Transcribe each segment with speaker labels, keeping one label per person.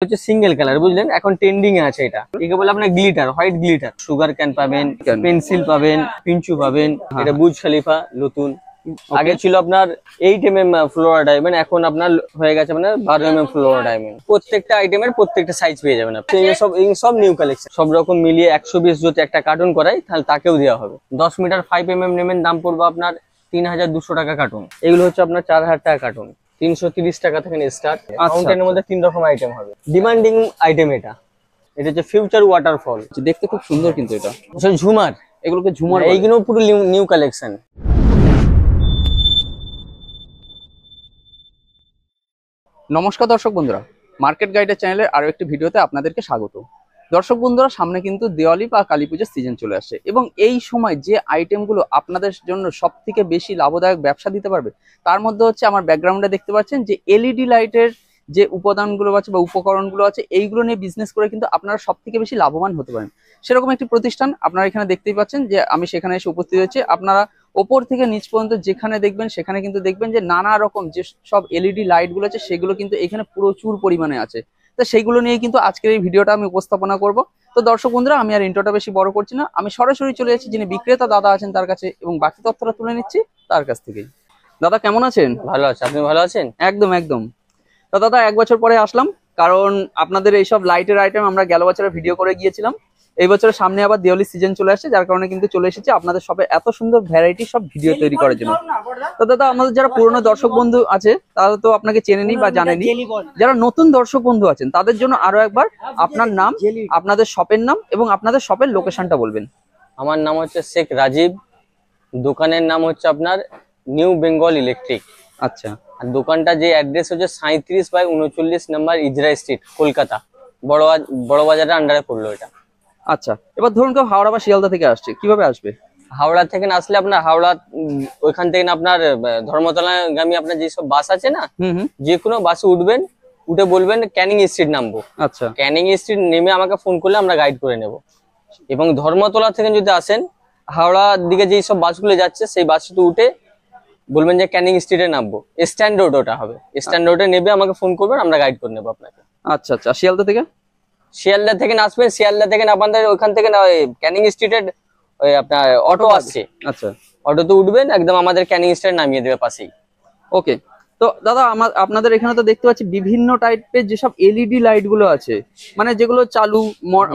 Speaker 1: হচ্ছে single colour, বুঝলেন? এখন ট্রেন্ডিং এ আছে এটা, একে বলে আপনার glitter, white glitter. Sugar cane পাবেন, পেন্সিল পাবেন, পিঞ্চু পাবেন। এটা বুর্জ খলিফা নতুন। আগে ছিল আপনার 8mm ফ্লোরা ডায়মন্ড, এখন আপনার হয়ে গেছে মানে 12mm ফ্লোরা ডায়মন্ড। প্রত্যেকটা আইটেমের প্রত্যেকটা সাইজ পেয়ে যাবেন আপনি। সব নিউ কালেকশন, সব রকম মিলিয়ে 120 যদি একটা কার্টুন করাই তাহলে তাকেও দেওয়া হবে। 10 মিটার 5mm নেবেন, দাম পড়বে আপনার 3200 টাকা কার্টুন। এগুলো হচ্ছে আপনার 4000 টাকা কার্টুন, 330 টাকা থেকে স্টার্ট। ফাউন্টেনের মধ্যে 3 রকম আইটেম হবে, ডিমান্ডিং আইটেম এটা। এটা হচ্ছে ফিউচার ওয়াটারফল,
Speaker 2: দেখতে খুব সুন্দর। কিন্তু এটা
Speaker 1: ঝুমার,
Speaker 2: এগুলোকে ঝুমার,
Speaker 1: এইগুলো পুরো নিউ কালেকশন।
Speaker 2: নমস্কার দর্শক বন্ধুরা, মার্কেট গাইডের চ্যানেলের আরো একটি ভিডিওতে আপনাদেরকে স্বাগত। দর্শক বন্ধুরা, সামনে কিন্তু দিওয়ালি বা কালী পুজোর সিজন চলে আসছে এবং এই সময় যে আইটেমগুলো আপনাদের জন্য সব থেকে বেশি লাভদায়ক ব্যবসা দিতে পারবে তার মধ্যে হচ্ছে আমার ব্যাকগ্রাউন্ডে দেখতে পাচ্ছেন যে এলইডি লাইটের যে উপাদানগুলো আছে বা উপকরণগুলো আছে, এইগুলো নিয়ে বিজনেস করে কিন্তু আপনারা সব থেকে বেশি লাভবান হতে পারেন। সেরকম একটি প্রতিষ্ঠান আপনারা এখানে দেখতেই পাচ্ছেন যে আমি সেখানে এসে উপস্থিত হয়েছি। আপনারা ওপর থেকে নিচ পর্যন্ত যেখানে দেখবেন সেখানে কিন্তু দেখবেন যে নানা রকম যে সব এলইডি লাইট গুলো আছে সেগুলো কিন্তু এখানে প্রচুর পরিমাণে আছে। তো সেইগুলো নিয়ে কিন্তু আজকের এই ভিডিওটা আমি উপস্থাপনা করব। তো দর্শক বন্ধুরা, আমি আর ইন্ট্রোটা বেশি বড় করছি না, আমি সরাসরি চলে যাচ্ছি যিনি বিক্রেতা দাদা আছেন তার কাছে এবং বাকি তথ্যটা তুলে নিচ্ছি তার কাছ থেকেই। দাদা কেমন আছেন?
Speaker 1: ভালো আছে, আপনি ভালো আছেন?
Speaker 2: একদম একদম। তো দাদা 1 বছর পরে আসলাম, কারণ আপনাদের এইসব লাইটের আইটেম আমরা গেল বছরে ভিডিও করে গিয়েছিলাম। এই বছরের সামনে আবার দিওয়ালি সিজন চলে আসছে, যার কারণে কিন্তু চলে এসেছি আপনাদের সবে এত সুন্দর ভ্যারাইটি সব ভিডিও তৈরি করার জন্য। তো দাদা, আমাদের যারা পুরনো দর্শক বন্ধু আছে তারা তো আপনাকে চেনেনি বা জানেনি, যারা নতুন দর্শক বন্ধু আছেন তাদের জন্য আরো একবার আপনার নাম, আপনাদের শপের নাম এবং আপনাদের শপের লোকেশনটা বলবেন।
Speaker 1: আমার নাম হচ্ছে শেখ রাজীব, দোকানের নাম হচ্ছে আপনার নিউ বেঙ্গল ইলেকট্রিক।
Speaker 2: আচ্ছা,
Speaker 1: আর দোকানটা যে অ্যাড্রেস হচ্ছে 37/39 নম্বর ইজরা স্ট্রিট, কলকাতা, বড় বাজারের আন্ডারে পড়লো এটা।
Speaker 2: আচ্ছা, এবার ধরুন কেউ হাওড়া বা শিয়ালদা থেকে আসছে, কিভাবে আসবে?
Speaker 1: হাওড়া থেকে না আসলে আপনার হাওড়া ওইখান থেকে না আপনার ধর্মতলাগামী আপনার যেসব বাস আছে না, যে কোনো বাসে উঠবেন, উঠে বলবেন ক্যানিং স্ট্রিট নামবো।
Speaker 2: আচ্ছা,
Speaker 1: ক্যানিং স্ট্রিট নেমে আমাকে ফোন করলে আমরা গাইড করে নেব। এবং ধর্মতলা থেকে যদি আসেন, হাওড়ার দিকে যেই সব বাসগুলো যাচ্ছে সেই বাসটা উঠে বলবেন যে ক্যানিং স্ট্রিটে নামবো, স্ট্যান্ড রোড ওটা হবে, স্ট্যান্ড রোডে নেবে আমাকে ফোন করবেন, আমরা গাইড করে নেবো আপনাকে।
Speaker 2: আচ্ছা আচ্ছা। শিয়ালদা থেকে?
Speaker 1: শিয়ালদা থেকে না আসবেন, শিয়ালদা থেকে না আপনাদের ওইখান থেকে না ক্যানিং স্ট্রিটের ওই আপনার অটো আসছে।
Speaker 2: আচ্ছা,
Speaker 1: অটোতে উঠবেন, একদম আমাদের ক্যানিং স্ট্রিট নামিয়ে দেবে পাশেই।
Speaker 2: ওকে। তো দাদা, আপনাদের এখানে তো দেখতে পাচ্ছি বিভিন্ন টাইপের যেসব এলইডি লাইট গুলো আছে, মানে যেগুলো চালু,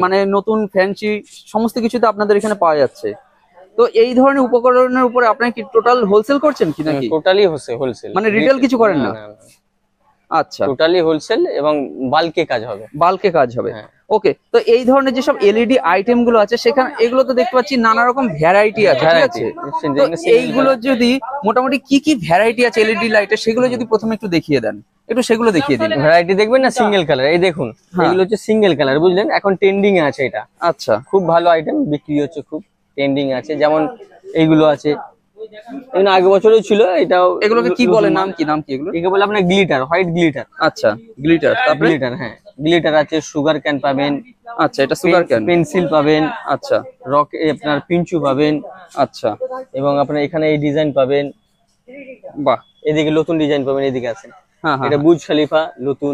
Speaker 2: মানে নতুন ফ্যান্সি সমস্ত কিছুতে আপনাদের এখানে পাওয়া যাচ্ছে। তো এই ধরনের উপকরণের উপরে আপনারা কি টোটাল হোলসেল করছেন কি নাকি?
Speaker 1: টোটালি হোলসেল,
Speaker 2: মানে রিটেল কিছু করেন না? আচ্ছা,
Speaker 1: টোটালি হোলসেল এবং বাল্কে কাজ হবে।
Speaker 2: বাল্কে কাজ হবে, ওকে। তো এই ধরনের যেসব এলইডি আইটেম গুলো আছে সেখানে এগুলো তো দেখতে পাচ্ছি নানা রকম ভ্যারাইটি আছে, ঠিক আছে? তো এইগুলো যদি মোটামুটি কি কি ভ্যারাইটি আছে এলইডি লাইটের, সেগুলো যদি প্রথমে একটু দেখিয়ে দেন, একটু সেগুলো দেখিয়ে দিন।
Speaker 1: ভ্যারাইটি দেখবেন না, সিঙ্গেল কালার, এই দেখুন এগুলো হচ্ছে সিঙ্গেল কালার, বুঝলেন? এখন ট্রেন্ডিং এ আছে এটা।
Speaker 2: আচ্ছা,
Speaker 1: খুব ভালো আইটেম, বিক্রি হচ্ছে, খুব ট্রেন্ডিং আছে। যেমন এইগুলো আছে, এগুলো আগে বছরও ছিল। এটাও,
Speaker 2: এগুলোকে কি বলে, নাম কি এগুলো?
Speaker 1: একে বলে আপনার গ্লিটার, হোয়াইট গ্লিটার।
Speaker 2: আচ্ছা, গ্লিটার, তারপরে
Speaker 1: গ্লিটার, হ্যাঁ গ্লিটার আছে। সুগার ক্যান পাবেন।
Speaker 2: আচ্ছা, এটা সুগার ক্যান।
Speaker 1: পেন্সিল পাবেন।
Speaker 2: আচ্ছা,
Speaker 1: রক আপনার পিঞ্চু পাবেন।
Speaker 2: আচ্ছা,
Speaker 1: এবং আপনার এখানে এই ডিজাইন পাবেন।
Speaker 2: বাহ,
Speaker 1: এদিকে নতুন ডিজাইন পাবেন, এদিকে আছেন।
Speaker 2: হ্যাঁ,
Speaker 1: এটা বুর্জ খলিফা নতুন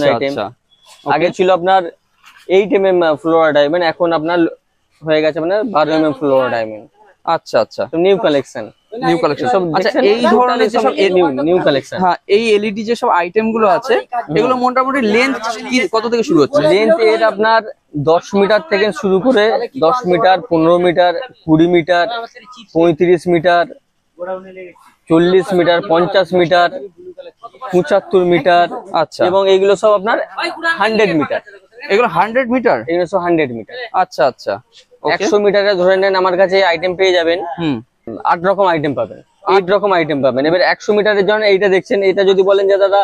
Speaker 1: আইটেম। আগে ছিল আপনার 8mm ফ্লোরা ডায়মন্ড, এখন আপনার হয়ে গেছে মানে 12mm ফ্লোরা ডায়মন্ড।
Speaker 2: আচ্ছা আচ্ছা,
Speaker 1: নিউ কালেকশন,
Speaker 2: নিউ কালেকশন। আচ্ছা, এই ধরনের যেসব
Speaker 1: নিউ কালেকশন,
Speaker 2: হ্যাঁ, এই এলইডি যেসব আইটেম গুলো আছে এগুলো মোটামুটি লেন্থ কত থেকে শুরু হচ্ছে?
Speaker 1: লেন্থ এর আপনার 10 মিটার থেকে শুরু করে 10 metre, 15 metre, 20 metre, 35 metre, 40 metre, 50 metre, 75 metre.
Speaker 2: আচ্ছা,
Speaker 1: এবং এইগুলো সব আপনার 100 মিটার।
Speaker 2: এগুলো 100 মিটার?
Speaker 1: এগুলো সব 100 মিটার।
Speaker 2: আচ্ছা আচ্ছা,
Speaker 1: 100 মিটারে ধরে নেন আমার কাছে আইটেম পেয়ে যাবেন। 8 রকম আইটেম পাবেন, 8 রকম আইটেম পাবেন। এবার 100 মিটারের জন্য এইটা দেখছেন, এটা যদি বলেন যে দাদা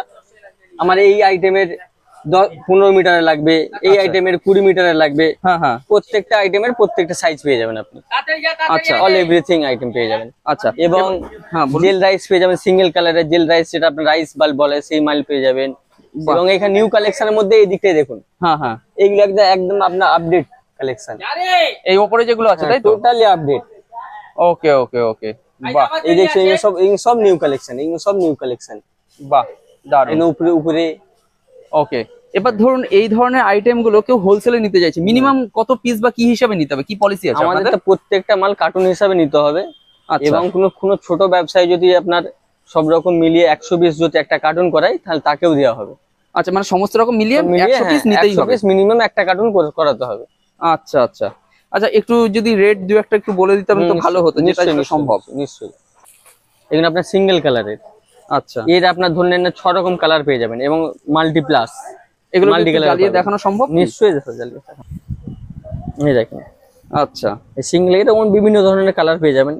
Speaker 1: আমার এই আইটেমের 15 মিটারে লাগবে, এই আইটেমের 20 মিটারে লাগবে, প্রত্যেকটা আইটেমের প্রত্যেকটা সাইজ পেয়ে যাবেন আপনি।
Speaker 2: আচ্ছা,
Speaker 1: অল এভরিথিং আইটেম পেয়ে যাবেন।
Speaker 2: আচ্ছা,
Speaker 1: এবং জেল রাইস পেয়ে যাবেন, সিঙ্গেল কালারের জেল রাইস, যেটা আপনার রাইস বাল্ব বলে, সেই মাল পেয়ে যাবেন। এবং এখানে নিউ কালেকশনের মধ্যে এই দিকটাই দেখুন, এইগুলো একদম আপনার আপডেট কালেকশন।
Speaker 2: এই উপরে যেগুলো আছে তাই তো?
Speaker 1: Totally update.
Speaker 2: ওকে ওকে ওকে, বাহ।
Speaker 1: এই দেখছেন, এগুলো সব নিউ কালেকশন, এগুলো সব নিউ কালেকশন।
Speaker 2: বাহ, দারুণ।
Speaker 1: উপরে
Speaker 2: ওকে, এবার ধরুন এই ধরনের আইটেম গুলো কেউ হোলসেলে নিতে চাইছে, মিনিমাম কত পিস বা কি হিসাবে নিতে হবে, কি পলিসি আছে
Speaker 1: আমাদের
Speaker 2: আপনাদের?
Speaker 1: তো প্রত্যেকটা মাল কার্টুন হিসাবে নিতে হবে।
Speaker 2: আচ্ছা
Speaker 1: এবং কোনো ছোট ব্যবসায়ী যদি আপনার সব রকম মিলিয়ে 120 যদি একটা কার্টুন করায়, তাহলে তাকেও দেওয়া হবে।
Speaker 2: আচ্ছা, মানে সমস্ত রকম মিলিয়ে 100 পিস নিতেই হবে,
Speaker 1: মিনিমাম একটা কার্টুন করাতে হবে।
Speaker 2: আচ্ছা আচ্ছা আচ্ছা, একটু যদি রেট দু একটা একটু বলে দিতে তো ভালো হতো, যেটা সম্ভব।
Speaker 1: নিশ্চয়ই। এখানে আপনার সিঙ্গেল কালারের,
Speaker 2: আচ্ছা,
Speaker 1: এর আপনার ধরে নেন 6 রকম কালার পেয়ে যাবেন এবং মাল্টি প্লাস।
Speaker 2: এগুলো জ্বালিয়ে দেখানো সম্ভব?
Speaker 1: নিশ্চয়ই জ্বালিয়ে দেখানো। এই দেখেন,
Speaker 2: আচ্ছা,
Speaker 1: এই সিঙ্গেল এরকম বিভিন্ন ধরনের কালার পেয়ে যাবেন।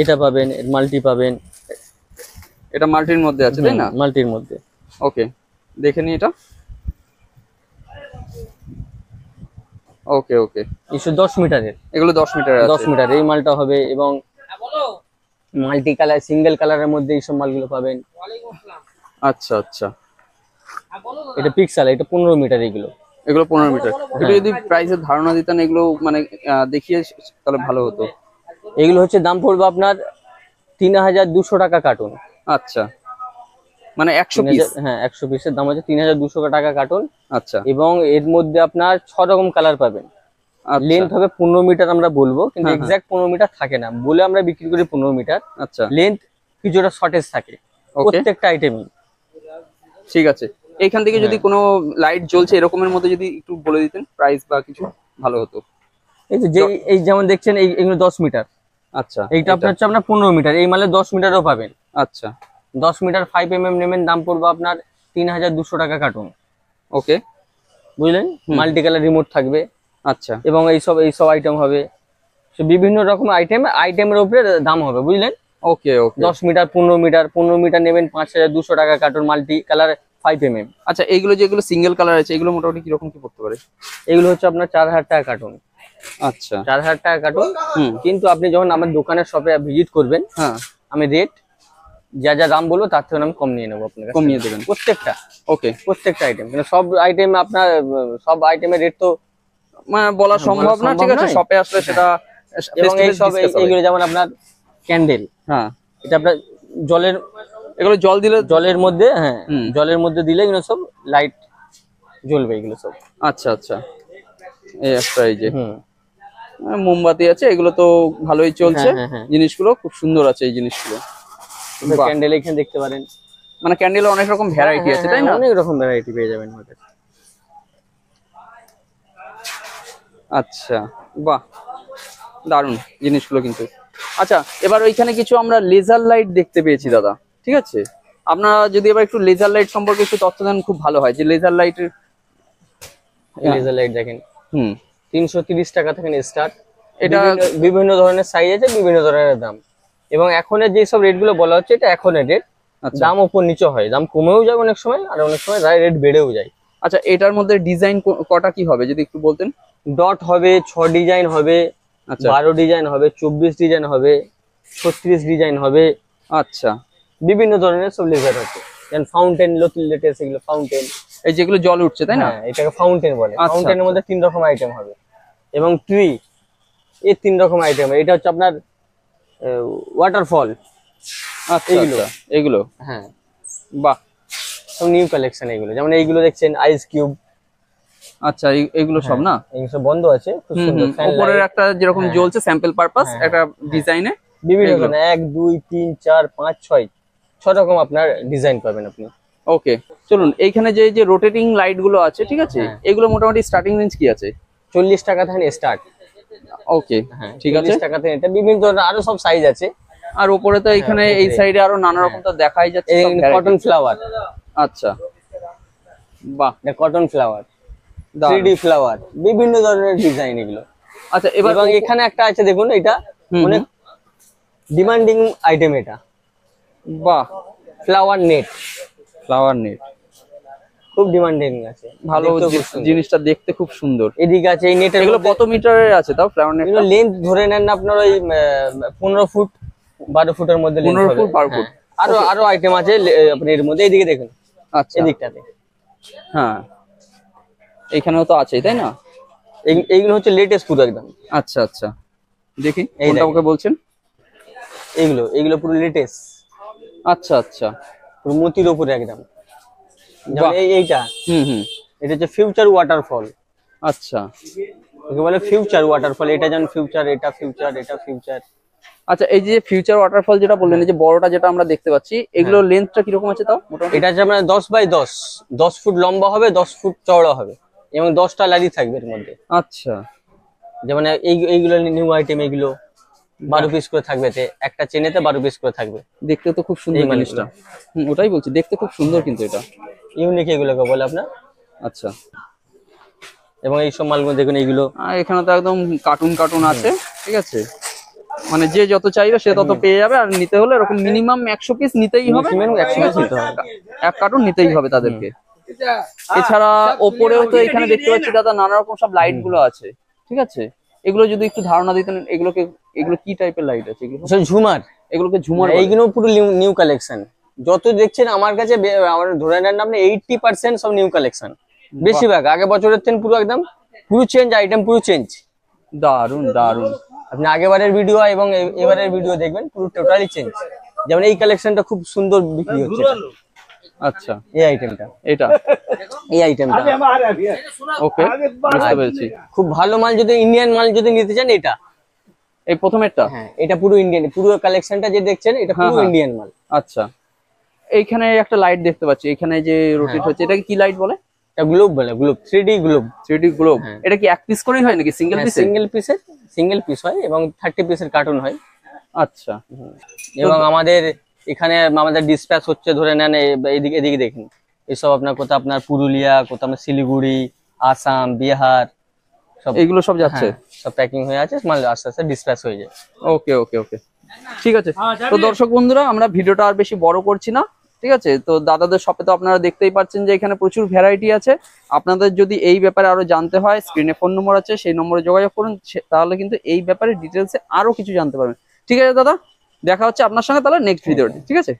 Speaker 1: এটা পাবেন, মাল্টি পাবেন।
Speaker 2: এটা মাল্টির মধ্যে আছে তাই না?
Speaker 1: মাল্টির মধ্যে।
Speaker 2: ওকে, দেখে নি এটা। ওকে ওকে,
Speaker 1: 10 মিটারের,
Speaker 2: এগুলো 10 মিটার আছে।
Speaker 1: 10 মিটার এই মালটা হবে। এবং মাল্টি কালার, সিঙ্গেল কালারের মধ্যে এইসব মালগুলো পাবেন।
Speaker 2: আচ্ছা আচ্ছা,
Speaker 1: এটা পিক্সেল, এটা 15 মিটার।
Speaker 2: এগুলো 15 মিটার। একটু যদি প্রাইসের ধারণা দিতেন এগুলো, মানে দেখিয়ে, তাহলে ভালো হতো।
Speaker 1: এগুলো হচ্ছে দাম পড়বে আপনার 3200 টাকা কার্টুন।
Speaker 2: আচ্ছা, মানে 100 পিস?
Speaker 1: হ্যাঁ, 100 পিসের দাম হচ্ছে 3200 টাকা কার্টুন।
Speaker 2: আচ্ছা,
Speaker 1: এবং এর মধ্যে আপনার 6 রকম কালার পাবেন। লেন্থ হবে 15 মিটার আমরা বলবো, কিন্তু এক্সাক্ট 15 মিটার থাকে না, বলে আমরা বিক্রি করি 15 মিটার।
Speaker 2: আচ্ছা,
Speaker 1: লেন্থ কিছুটা শর্টেজ থাকে প্রত্যেকটা আইটেমই।
Speaker 2: ঠিক আছে। এইখান থেকে যদি কোনো লাইট জ্বলছে এরকমের মধ্যে যদি একটু বলে দিতেন প্রাইস বা কিছু, ভালো হতো।
Speaker 1: এই যেমন দেখছেন, এইগুলো 10 মিটার।
Speaker 2: আচ্ছা,
Speaker 1: এইটা আপনার হচ্ছে আপনার 15 মিটার। এই মালে 10 মিটারও পাবেন।
Speaker 2: আচ্ছা,
Speaker 1: 10 মিটার 5 mm নেবেন, দাম পড়বে আপনার 3200 টাকা কার্টুন।
Speaker 2: ওকে,
Speaker 1: বুঝলেন? মাল্টি কালার রিমোট থাকবে।
Speaker 2: আচ্ছা,
Speaker 1: এবং এইসব আইটেম হবে, বিভিন্ন রকম আইটেমের উপরে দাম হবে, বুঝলেন?
Speaker 2: ওকে ওকে।
Speaker 1: 10 মিটার 15 মিটার নেবেন 5200 টাকা কার্টুন, মাল্টি কালার 5 mm।
Speaker 2: আচ্ছা, এইগুলো যেগুলো সিঙ্গেল কালার আছে এগুলো মোটামুটি কিরকম কি পড়তে পারে?
Speaker 1: এগুলো হচ্ছে আপনার 4000 টাকা কার্টুন।
Speaker 2: আচ্ছা,
Speaker 1: 4000 টাকা কার্টুন। কিন্তু আপনি যখন আমার দোকানের শপে ভিজিট করবেন,
Speaker 2: হ্যাঁ,
Speaker 1: আমি রেট যা যা দাম বলবো তার থেকে আমি কম নিয়ে নেবো, আপনার
Speaker 2: কমিয়ে দেবেন
Speaker 1: প্রত্যেকটা।
Speaker 2: ওকে,
Speaker 1: প্রত্যেকটা আইটেম, কিন্তু সব আইটেম আপনার সব আইটেমের রেট তো
Speaker 2: মানে বলা সম্ভব না, ঠিক আছে? শপে আসলে সেটা।
Speaker 1: এবং এইগুলো যেমন আপনার ক্যান্ডেল,
Speaker 2: হ্যাঁ,
Speaker 1: এটা আপনার জলের,
Speaker 2: এগুলো জল দিলে,
Speaker 1: জলের মধ্যে, হ্যাঁ, জলের মধ্যে দিলে এগুলো সব লাইট জ্বলবে এগুলো সব।
Speaker 2: আচ্ছা আচ্ছা, এই একটা, এই যে মোমবাতি আছে, এগুলো তো ভালোই চলছে। জিনিসগুলো খুব সুন্দর আছে, এই জিনিসগুলো।
Speaker 1: ক্যান্ডেল এখানে দেখতে পারেন,
Speaker 2: মানে ক্যান্ডেল অনেক রকম ভ্যারাইটি আছে তাই না?
Speaker 1: অনেক রকম ভ্যারাইটি পেয়ে যাবেন আমাদের।
Speaker 2: আচ্ছা, বাহ, দারুন জিনিসগুলো কিন্তু। আচ্ছা, এবার ওইখানে কিছু আমরা লেজার লাইট দেখতে পেয়েছি দাদা, ঠিক আছে? আপনারা যদি এবার একটু লেজার লাইট সম্পর্কে একটু তথ্য দেন খুব ভালো হয়, যে লেজার লাইটের।
Speaker 1: লেজার লাইট দেখেন, 330 টাকা থেকে স্টার্ট।
Speaker 2: এটা
Speaker 1: বিভিন্ন ধরনের সাইজ আছে, বিভিন্ন ধরনের দাম। এবং এখনের যে সব রেট গুলো বলা হচ্ছে, এটা এখনের রেট। দাম উপর নিচে হয়, দাম কমেও যায় অনেক সময়, আর অনেক সময় রেট বেড়েও যায়।
Speaker 2: আচ্ছা, এটার মধ্যে ডিজাইন কটা কি হবে যদি একটু বলতেন?
Speaker 1: ডট হবে, 6 ডিজাইন হবে, 12 ডিজাইন হবে, 24 ডিজাইন হবে, 36 ডিজাইন হবে।
Speaker 2: আচ্ছা,
Speaker 1: বিভিন্ন ধরনের সব লেজার আছে। যেমন ফাউন্টেন, লেটেস্ট এগুলো ফাউন্টেন,
Speaker 2: এই যেগুলো জল উঠছে তাই না?
Speaker 1: এটাকে ফাউন্টেন বলে। ফাউন্টেনের মধ্যে 3 রকম আইটেম হবে। এবং ট্রি, এই 3 রকম আইটেম। এটা হচ্ছে আপনার ওয়াটারফল।
Speaker 2: আচ্ছা, এগুলো,
Speaker 1: হ্যাঁ,
Speaker 2: বাহ,
Speaker 1: সব নিউ কালেকশন এগুলো। যেমন এইগুলো দেখছেন আইস কিউব।
Speaker 2: আচ্ছা, এইগুলো সব না,
Speaker 1: এগুলো সব বন্ধ আছে, খুব সুন্দর।
Speaker 2: উপরের একটা যেরকম জ্বলছে স্যাম্পল পারপাস, একটা ডিজাইনে
Speaker 1: বিভিন্ন ধরনের 1 2 3 4 5 6 রকম আপনার ডিজাইন পাবেন আপনি।
Speaker 2: ওকে, চলুন এইখানে যে রোটেটিং লাইট গুলো আছে, ঠিক আছে, এগুলো মোটামুটি স্টার্টিং রেঞ্জ কি আছে?
Speaker 1: 40 টাকা থেকে স্টার্ট।
Speaker 2: ওকে, ঠিক আছে,
Speaker 1: 40 টাকা থেকে। এটা বিভিন্ন ধরনের আরো সব সাইজ আছে।
Speaker 2: আর উপরে তো এখানে এই সাইডে আরো নানা রকম তো দেখাই যাচ্ছে।
Speaker 1: Cotton flower.
Speaker 2: আচ্ছা, বাহ,
Speaker 1: এটা কটন ফ্লাওয়ার, 3D ফ্লাওয়ার, বিভিন্ন ধরনের ডিজাইন এগুলো।
Speaker 2: আচ্ছা, এবার
Speaker 1: এখানে একটা আছে দেখুন, এটা অনেক ডিমান্ডিং আইটেম। এটা
Speaker 2: বাহ,
Speaker 1: ফ্লাওয়ার নেট।
Speaker 2: ফ্লাওয়ার নেট
Speaker 1: খুব ডিমান্ডিং আছে,
Speaker 2: ভালো জিনিসটা দেখতে খুব সুন্দর।
Speaker 1: এদিকে আছে এই নেটের।
Speaker 2: এগুলো কত মিটারের আছে তাও ফ্লাওয়ার নেট?
Speaker 1: এগুলো লেন্থ ধরে নেন আপনার ওই 15 ফুট 12 ফুটের মধ্যে।
Speaker 2: 15 ফুট 12 ফুট।
Speaker 1: আরো আইটেম আছে আপনি এর মধ্যে। এদিকে দেখুন,
Speaker 2: আচ্ছা,
Speaker 1: এদিকটাতে,
Speaker 2: হ্যাঁ, এইখানেও তো আছে তাই না?
Speaker 1: এইগুলো হচ্ছে লেটেস্ট পুরো একদম।
Speaker 2: আচ্ছা আচ্ছা, দেখি কোনটা আমাকে বলছেন।
Speaker 1: এইগুলো পুরো লেটেস্ট।
Speaker 2: আচ্ছা আচ্ছা,
Speaker 1: পুরো মতির উপরে একদম। এইটা এটা হচ্ছে ফিউচার ওয়াটারফল।
Speaker 2: আচ্ছা
Speaker 1: একে বলে ফিউচার ওয়াটারফল। এটা যেমন ফিউচার, এটা ফিউচার, এটা ফিউচার।
Speaker 2: আচ্ছা, এই যে ফিউচার ওয়াটারফল যেটা বললেন, এই যে বড়টা যেটা আমরা দেখতে পাচ্ছি, এগুলোর লেন্থটা কিরকম আছে তাও মোটামুটি?
Speaker 1: এটা হচ্ছে আপনার 10x10, 10 ফুট লম্বা হবে, 10 ফুট চওড়া হবে এবং 10টা লারি থাকবে এর মধ্যে।
Speaker 2: আচ্ছা,
Speaker 1: যেমন এইগুলো নিউ আইটেম, এগুলো 12 পিস করে থাকবে, একটা চেনেতে 12 পিস করে থাকবে।
Speaker 2: দেখতে তো খুব সুন্দর জিনিসটা। ওটাই বলছি, দেখতে খুব সুন্দর কিন্তু এটা
Speaker 1: ইউনিক এগুলোকে বলে আপনার।
Speaker 2: আচ্ছা,
Speaker 1: এবং এই সব মালগুলো দেখুন, এইগুলো
Speaker 2: এখানে তো একদম কার্টুন কার্টুন আছে, ঠিক আছে, মানে যে যত চাইবে সে তত পেয়ে যাবে। আর নিতে হলে এরকম মিনিমাম 100 পিস নিতেই হবে,
Speaker 1: 100 পিস নিতে হবে,
Speaker 2: এক কার্টুন নিতেই হবে তাদেরকে। এছাড়া ওপরেও তো এখানে দেখতে পাচ্ছি দাদা নানা রকম সব লাইট গুলো আছে, ঠিক আছে, এগুলো যদি একটু ধারণা দিতেন, এগুলো কি টাইপের লাইট আছে? এগুলো
Speaker 1: ঝুমার,
Speaker 2: এগুলোকে ঝুমার বলে?
Speaker 1: এইগুলো পুরো নিউ কালেকশন। যত দেখছেন আমার কাছে, আমার ধরে নেন আপনি 80% সব নিউ কালেকশন। বেশিরভাগ আগে বছরের থেকে পুরো একদম পুরো চেঞ্জ, আইটেম পুরো চেঞ্জ।
Speaker 2: দারুন দারুন।
Speaker 1: আপনি আগেবারের ভিডিও এবং এবারের ভিডিও দেখবেন, পুরো টোটালি চেঞ্জ। যেমন এই কালেকশনটা খুব সুন্দর বিক্রি হচ্ছে।
Speaker 2: আচ্ছা,
Speaker 1: এই আইটেমটা,
Speaker 2: এটা
Speaker 1: এই আইটেমটা
Speaker 2: ওকে, বুঝতে পেরেছি।
Speaker 1: খুব ভালো মাল, যদি ইন্ডিয়ান মাল যদি নিতে চান, এটা
Speaker 2: এই প্রথমেরটা?
Speaker 1: হ্যাঁ, এটা পুরো ইন্ডিয়ান, পুরো কালেকশনটা যে দেখছেন এটা পুরো ইন্ডিয়ান মাল।
Speaker 2: আচ্ছা, এইখানে একটা লাইট দেখতে পাচ্ছি, এখানে যে রোটেট হচ্ছে, এটাকে কি লাইট বলে?
Speaker 1: এটা গ্লোব বলে, globe, 3D globe.
Speaker 2: 3D globe. এটা কি এক পিস করেই হয় নাকি সিঙ্গেল পিস?
Speaker 1: সিঙ্গেল পিস হয় এবং 30 পিসের কার্টুন হয়।
Speaker 2: আচ্ছা,
Speaker 1: এবং আমাদের এখানে আমাদের ডিসপ্যাচ হচ্ছে, ধরে নেন এদিকে এদিকে দেখুন, এসব আপনার কোথাও আপনার পুরুলিয়া, কোথাও আপনার শিলিগুড়ি, আসাম, বিহার, সব
Speaker 2: এইগুলো সব যাচ্ছে,
Speaker 1: সব প্যাকিং হয়ে আছে, মাল আস্তে আস্তে ডিসপ্যাচ হয়ে যায়।
Speaker 2: ওকে ওকে ওকে, ঠিক আছে। তো দর্শক বন্ধুরা, আমরা ভিডিওটা আর বেশি বড় করছি না, ঠিক আছে। তো দাদাদের শপে তো আপনারা দেখতেই পাচ্ছেন যে এখানে প্রচুর ভ্যারাইটি আছে। আপনাদের যদি এই ব্যাপারে আরো জানতে হয়, স্ক্রিনে ফোন নম্বর আছে, সেই নম্বরে যোগাযোগ করুন, তাহলে কিন্তু এই ব্যাপারে ডিটেলসে আরো কিছু জানতে পারবেন। ঠিক আছে দাদা, দেখা হচ্ছে আপনার সঙ্গে তাহলে নেক্সট ভিডিওতে, ঠিক আছে।